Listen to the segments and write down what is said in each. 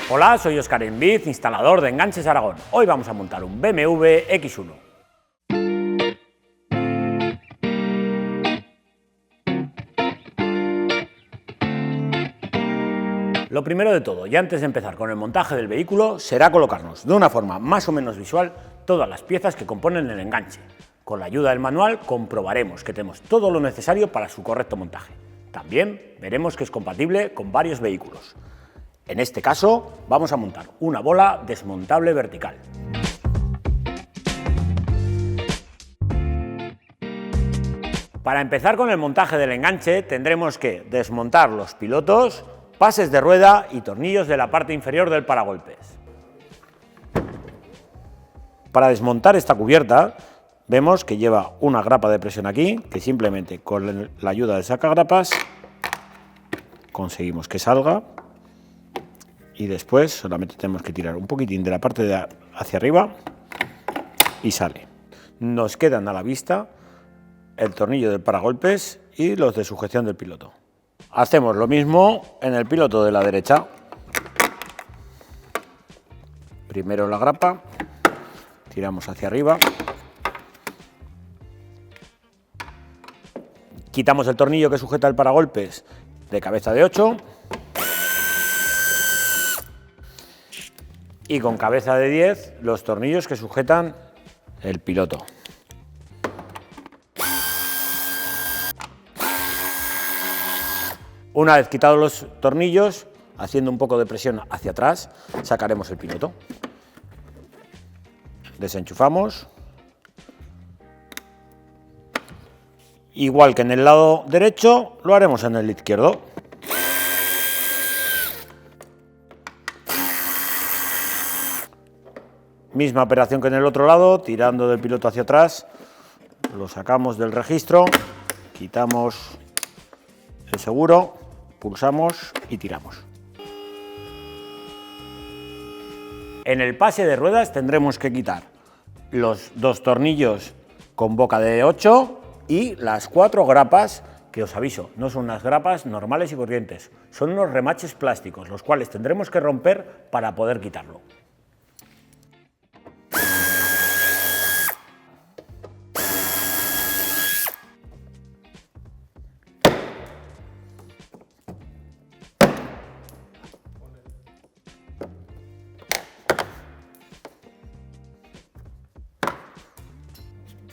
Hola, soy Óscar Enviz, instalador de Enganches Aragón. Hoy vamos a montar un BMW X1. Lo primero de todo, y antes de empezar con el montaje del vehículo, será colocarnos de una forma más o menos visual todas las piezas que componen el enganche. Con la ayuda del manual comprobaremos que tenemos todo lo necesario para su correcto montaje. También veremos que es compatible con varios vehículos. En este caso, vamos a montar una bola desmontable vertical. Para empezar con el montaje del enganche, tendremos que desmontar los pilotos, pases de rueda y tornillos de la parte inferior del paragolpes. Para desmontar esta cubierta, vemos que lleva una grapa de presión aquí, que simplemente con la ayuda del sacagrapas conseguimos que salga. Y después solamente tenemos que tirar un poquitín de la parte de hacia arriba y sale. Nos quedan a la vista el tornillo del paragolpes y los de sujeción del piloto. Hacemos lo mismo en el piloto de la derecha. Primero la grapa, tiramos hacia arriba, quitamos el tornillo que sujeta el paragolpes de cabeza de 8 y con cabeza de 10 los tornillos que sujetan el piloto. Una vez quitados los tornillos, haciendo un poco de presión hacia atrás, sacaremos el piloto. Desenchufamos. Igual que en el lado derecho, lo haremos en el izquierdo. Misma operación que en el otro lado, tirando del piloto hacia atrás, lo sacamos del registro, quitamos el seguro, pulsamos y tiramos. En el pase de ruedas tendremos que quitar los 2 tornillos con boca de 8 y las 4 grapas, que os aviso, no son unas grapas normales y corrientes, son unos remaches plásticos, los cuales tendremos que romper para poder quitarlo.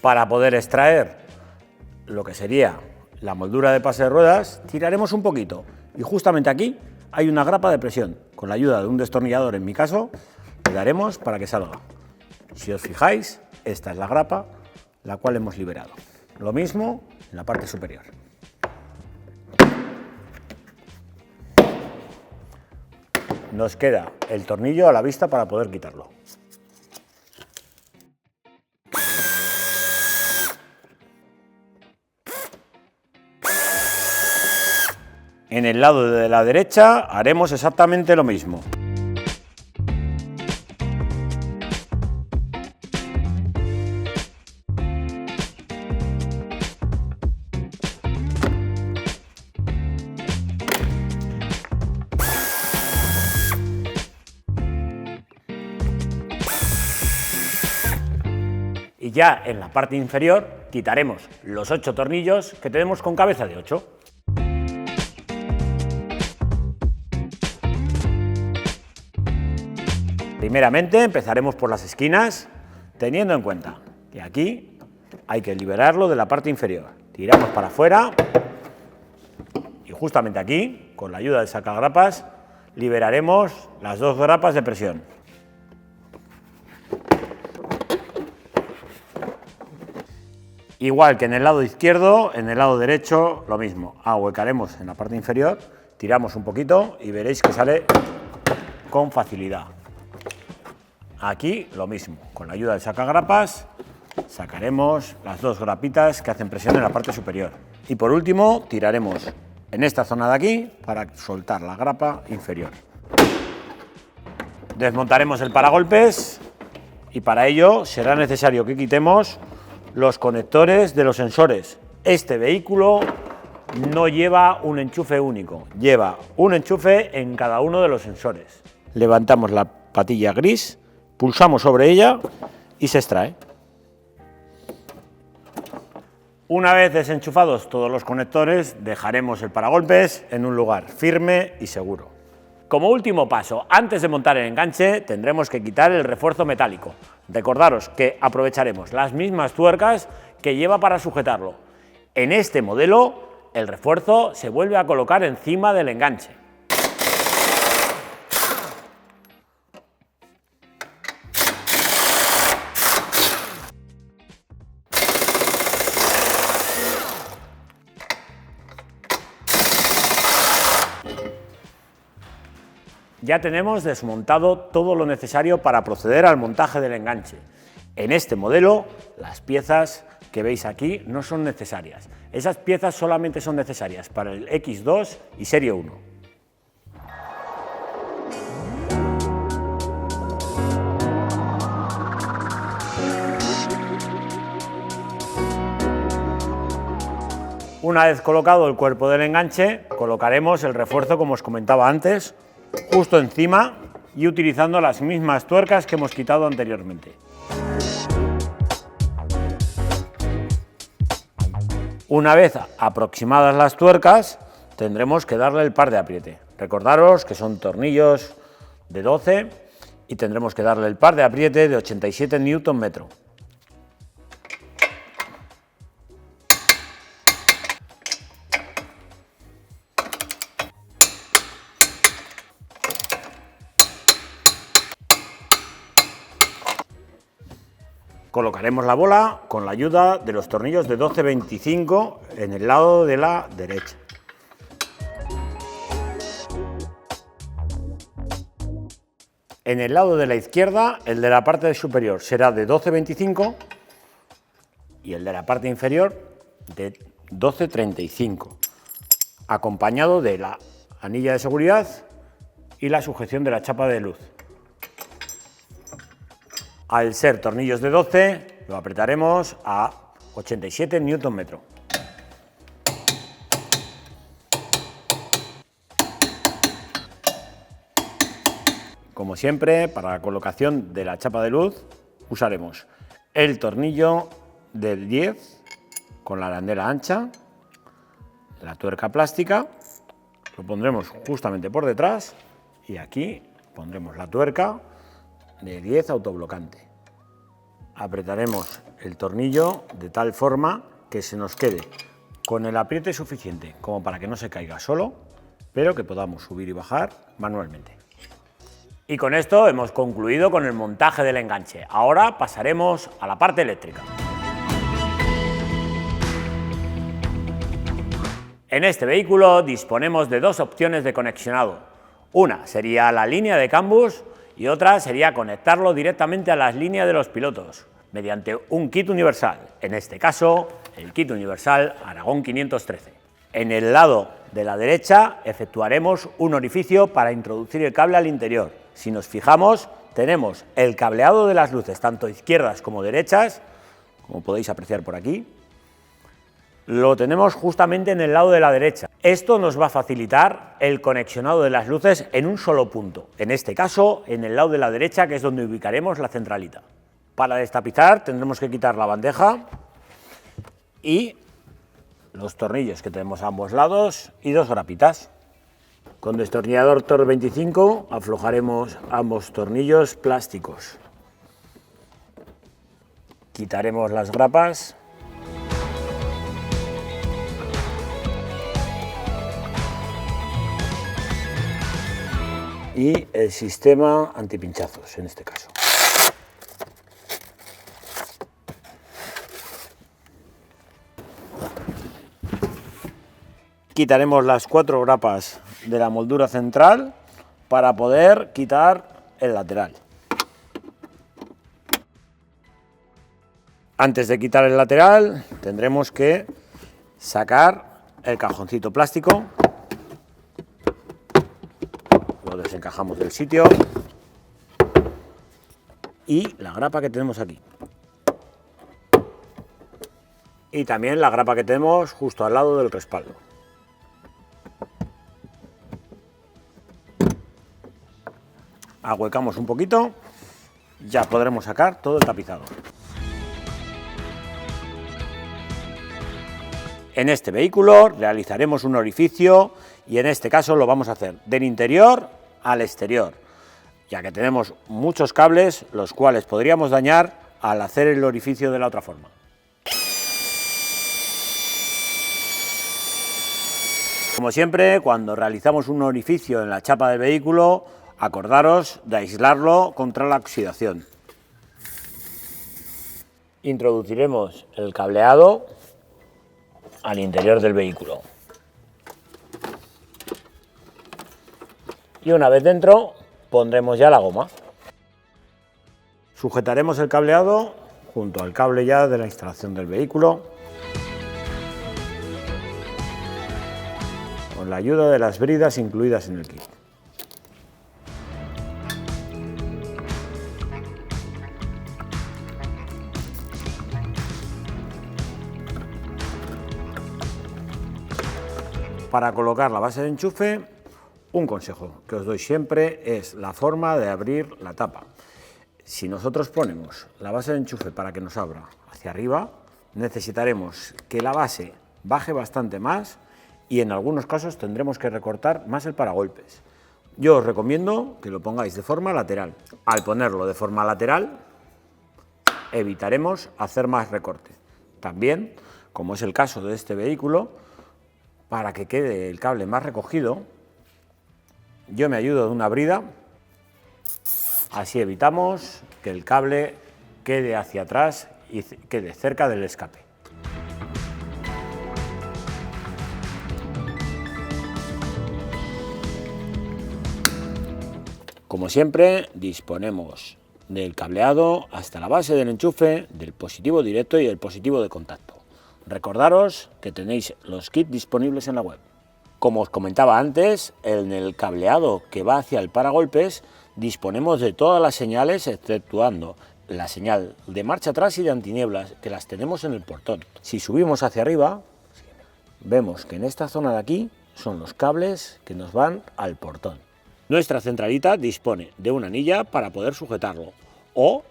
Para poder extraer lo que sería la moldura de pase de ruedas, tiraremos un poquito y justamente aquí hay una grapa de presión. Con la ayuda de un destornillador, en mi caso, le daremos para que salga. Si os fijáis, esta es la grapa, la cual hemos liberado. Lo mismo en la parte superior. Nos queda el tornillo a la vista para poder quitarlo. En el lado de la derecha haremos exactamente lo mismo. Y ya en la parte inferior quitaremos los 8 tornillos que tenemos con cabeza de 8. Primeramente empezaremos por las esquinas, teniendo en cuenta que aquí hay que liberarlo de la parte inferior. Tiramos para afuera y justamente aquí, con la ayuda del sacagrapas, liberaremos las 2 grapas de presión. Igual que en el lado izquierdo, en el lado derecho lo mismo. Ahuecaremos en la parte inferior, tiramos un poquito y veréis que sale con facilidad. Aquí lo mismo, con la ayuda del sacagrapas sacaremos las 2 grapitas que hacen presión en la parte superior. Y por último tiraremos en esta zona de aquí para soltar la grapa inferior. Desmontaremos el paragolpes y para ello será necesario que quitemos los conectores de los sensores. Este vehículo no lleva un enchufe único, lleva un enchufe en cada uno de los sensores. levantamos la patilla gris, pulsamos sobre ella y se extrae. Una vez desenchufados todos los conectores, dejaremos el paragolpes en un lugar firme y seguro. Como último paso, antes de montar el enganche, tendremos que quitar el refuerzo metálico. Recordaros que aprovecharemos las mismas tuercas que lleva para sujetarlo. En este modelo, el refuerzo se vuelve a colocar encima del enganche. Ya tenemos desmontado todo lo necesario para proceder al montaje del enganche. En este modelo, las piezas que veis aquí no son necesarias. Esas piezas solamente son necesarias para el X2 y Serie 1. Una vez colocado el cuerpo del enganche, colocaremos el refuerzo, como os comentaba antes, justo encima y utilizando las mismas tuercas que hemos quitado anteriormente. Una vez aproximadas las tuercas, tendremos que darle el par de apriete. Recordaros que son tornillos de 12 y tendremos que darle el par de apriete de 87 Nm. Colocaremos la bola con la ayuda de los tornillos de 12-25 en el lado de la derecha. En el lado de la izquierda, el de la parte superior será de 12-25 y el de la parte inferior de 12-35, acompañado de la anilla de seguridad y la sujeción de la chapa de luz. Al ser tornillos de 12, lo apretaremos a 87 Nm. Como siempre, para la colocación de la chapa de luz, usaremos el tornillo del 10 con la arandela ancha, la tuerca plástica, lo pondremos justamente por detrás y aquí pondremos la tuerca de 10 autoblocante. Apretaremos el tornillo de tal forma que se nos quede con el apriete suficiente como para que no se caiga solo, pero que podamos subir y bajar manualmente. Y con esto hemos concluido con el montaje del enganche. Ahora pasaremos a la parte eléctrica. En este vehículo disponemos de dos opciones de conexionado. Una sería la línea de CAN-bus y otra sería conectarlo directamente a las líneas de los pilotos mediante un kit universal, en este caso el kit universal Aragón 513. En el lado de la derecha efectuaremos un orificio para introducir el cable al interior. Si nos fijamos, tenemos el cableado de las luces tanto izquierdas como derechas, como podéis apreciar por aquí. Lo tenemos justamente en el lado de la derecha. Esto nos va a facilitar el conexionado de las luces en un solo punto, en este caso en el lado de la derecha, que es donde ubicaremos la centralita. Para destapizar tendremos que quitar la bandeja y los tornillos que tenemos a ambos lados y dos grapitas. Con destornillador Torx 25 aflojaremos ambos tornillos plásticos. Quitaremos las grapas. Y el sistema antipinchazos, en este caso. Quitaremos las 4 grapas de la moldura central para poder quitar el lateral. Antes de quitar el lateral tendremos que sacar el cajoncito plástico. Lo desencajamos del sitio y la grapa que tenemos aquí. Y también la grapa que tenemos justo al lado del respaldo. ahuecamos un poquito, ya podremos sacar todo el tapizado. En este vehículo realizaremos un orificio y en este caso lo vamos a hacer del interior al exterior, ya que tenemos muchos cables los cuales podríamos dañar al hacer el orificio de la otra forma. Como siempre, cuando realizamos un orificio en la chapa del vehículo, acordaros de aislarlo contra la oxidación. Introduciremos el cableado al interior del vehículo. Y una vez dentro, pondremos ya la goma. Sujetaremos el cableado junto al cable ya de la instalación del vehículo, con la ayuda de las bridas incluidas en el kit. Para colocar la base de enchufe, un consejo que os doy siempre es la forma de abrir la tapa. Si nosotros ponemos la base de enchufe para que nos abra hacia arriba, necesitaremos que la base baje bastante más y en algunos casos tendremos que recortar más el paragolpes. Yo os recomiendo que lo pongáis de forma lateral. Al ponerlo de forma lateral, evitaremos hacer más recorte. También, como es el caso de este vehículo, para que quede el cable más recogido, yo me ayudo de una brida, así evitamos que el cable quede hacia atrás y quede cerca del escape. Como siempre, disponemos del cableado hasta la base del enchufe, del positivo directo y el positivo de contacto. Recordaros que tenéis los kits disponibles en la web. Como os comentaba antes, en el cableado que va hacia el paragolpes disponemos de todas las señales exceptuando la señal de marcha atrás y de antinieblas, que las tenemos en el portón. Si subimos hacia arriba, vemos que en esta zona de aquí son los cables que nos van al portón. Nuestra centralita dispone de una anilla para poder sujetarlo, o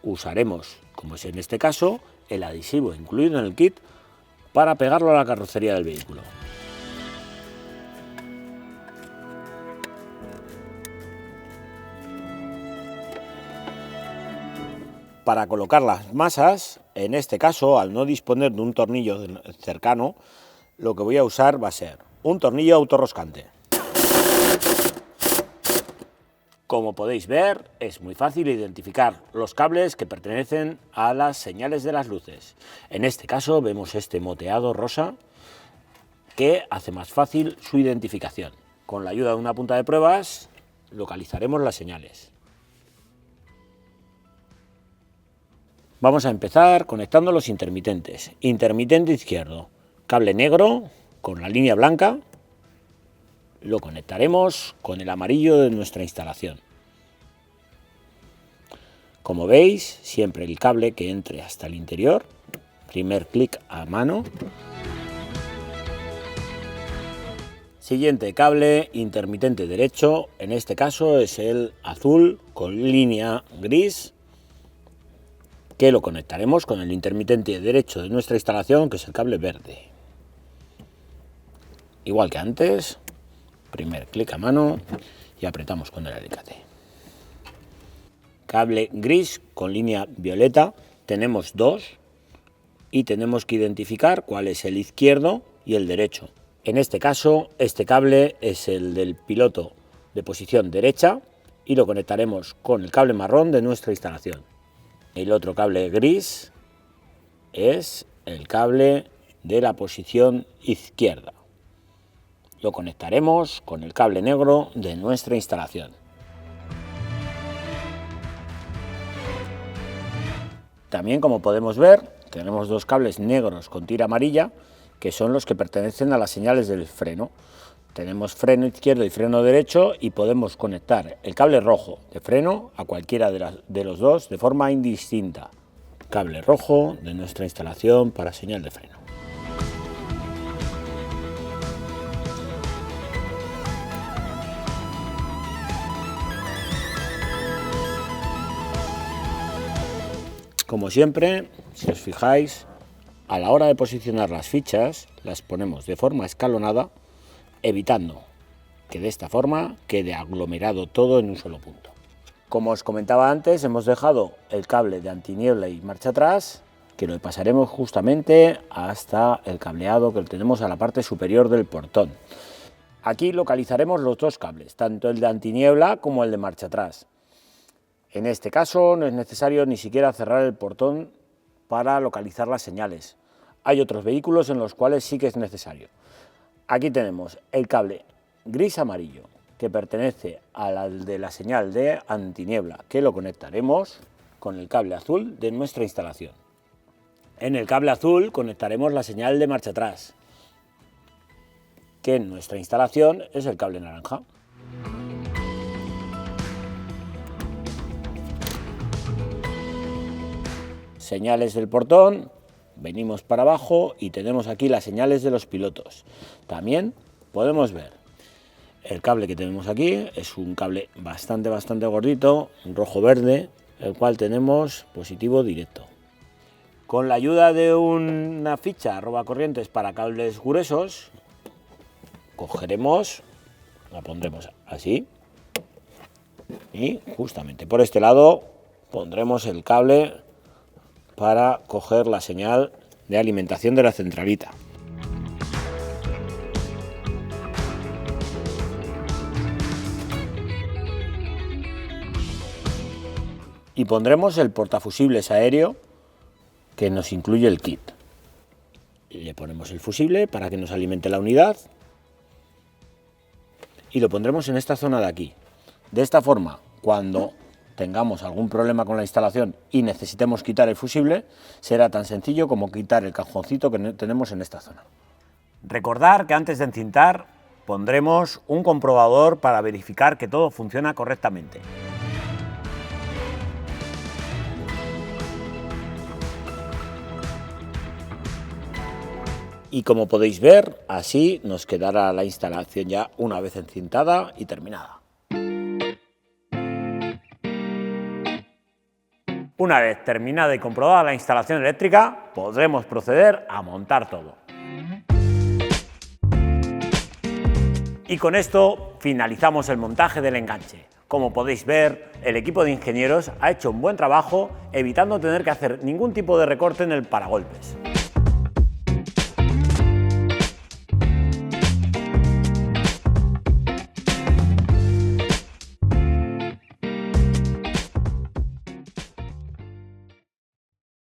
usaremos, como es en este caso, el adhesivo incluido en el kit para pegarlo a la carrocería del vehículo. Para colocar las masas, en este caso, al no disponer de un tornillo cercano, lo que voy a usar va a ser un tornillo autorroscante. Como podéis ver, es muy fácil identificar los cables que pertenecen a las señales de las luces. En este caso vemos este moteado rosa que hace más fácil su identificación. Con la ayuda de una punta de pruebas localizaremos las señales. Vamos a empezar conectando los intermitentes. Intermitente izquierdo, cable negro con la línea blanca. Lo conectaremos con el amarillo de nuestra instalación. Como veis, siempre el cable que entre hasta el interior, primer clic a mano. Siguiente cable, intermitente derecho, en este caso es el azul con línea gris, que lo conectaremos con el intermitente derecho de nuestra instalación, que es el cable verde. Igual que antes, primer clic a mano y apretamos con el alicate. Cable gris con línea violeta, tenemos dos y tenemos que identificar cuál es el izquierdo y el derecho. En este caso, este cable es el del piloto de posición derecha y lo conectaremos con el cable marrón de nuestra instalación. El otro cable gris es el cable de la posición izquierda. Lo conectaremos con el cable negro de nuestra instalación. También, como podemos ver, tenemos dos cables negros con tira amarilla que son los que pertenecen a las señales del freno. Tenemos freno izquierdo y freno derecho y podemos conectar el cable rojo de freno a cualquiera de los dos de forma indistinta. Cable rojo de nuestra instalación para señal de freno. Como siempre, si os fijáis, a la hora de posicionar las fichas, las ponemos de forma escalonada, evitando que de esta forma quede aglomerado todo en un solo punto. Como os comentaba antes, hemos dejado el cable de antiniebla y marcha atrás, que lo pasaremos justamente hasta el cableado que tenemos a la parte superior del portón. Aquí localizaremos los dos cables, tanto el de antiniebla como el de marcha atrás. En este caso no es necesario ni siquiera cerrar el portón para localizar las señales. Hay otros vehículos en los cuales sí que es necesario. Aquí tenemos el cable gris-amarillo, que pertenece al de la señal de antiniebla, que lo conectaremos con el cable azul de nuestra instalación. En el cable azul conectaremos la señal de marcha atrás, que en nuestra instalación es el cable naranja. Señales del portón, venimos para abajo y tenemos aquí las señales de los pilotos. También podemos ver el cable que tenemos aquí, es un cable bastante gordito, rojo-verde, el cual tenemos positivo directo. Con la ayuda de una ficha robacorrientes para cables gruesos, cogeremos, la pondremos así y justamente por este lado pondremos el cable para coger la señal de alimentación de la centralita. Y pondremos el portafusibles aéreo que nos incluye el kit. Le ponemos el fusible para que nos alimente la unidad y lo pondremos en esta zona de aquí. De esta forma, cuando tengamos algún problema con la instalación y necesitemos quitar el fusible, será tan sencillo como quitar el cajoncito que tenemos en esta zona. Recordar que antes de encintar pondremos un comprobador para verificar que todo funciona correctamente. Y como podéis ver, así nos quedará la instalación ya una vez encintada y terminada. Una vez terminada y comprobada la instalación eléctrica, podremos proceder a montar todo. Y con esto finalizamos el montaje del enganche. Como podéis ver, el equipo de ingenieros ha hecho un buen trabajo evitando tener que hacer ningún tipo de recorte en el paragolpes.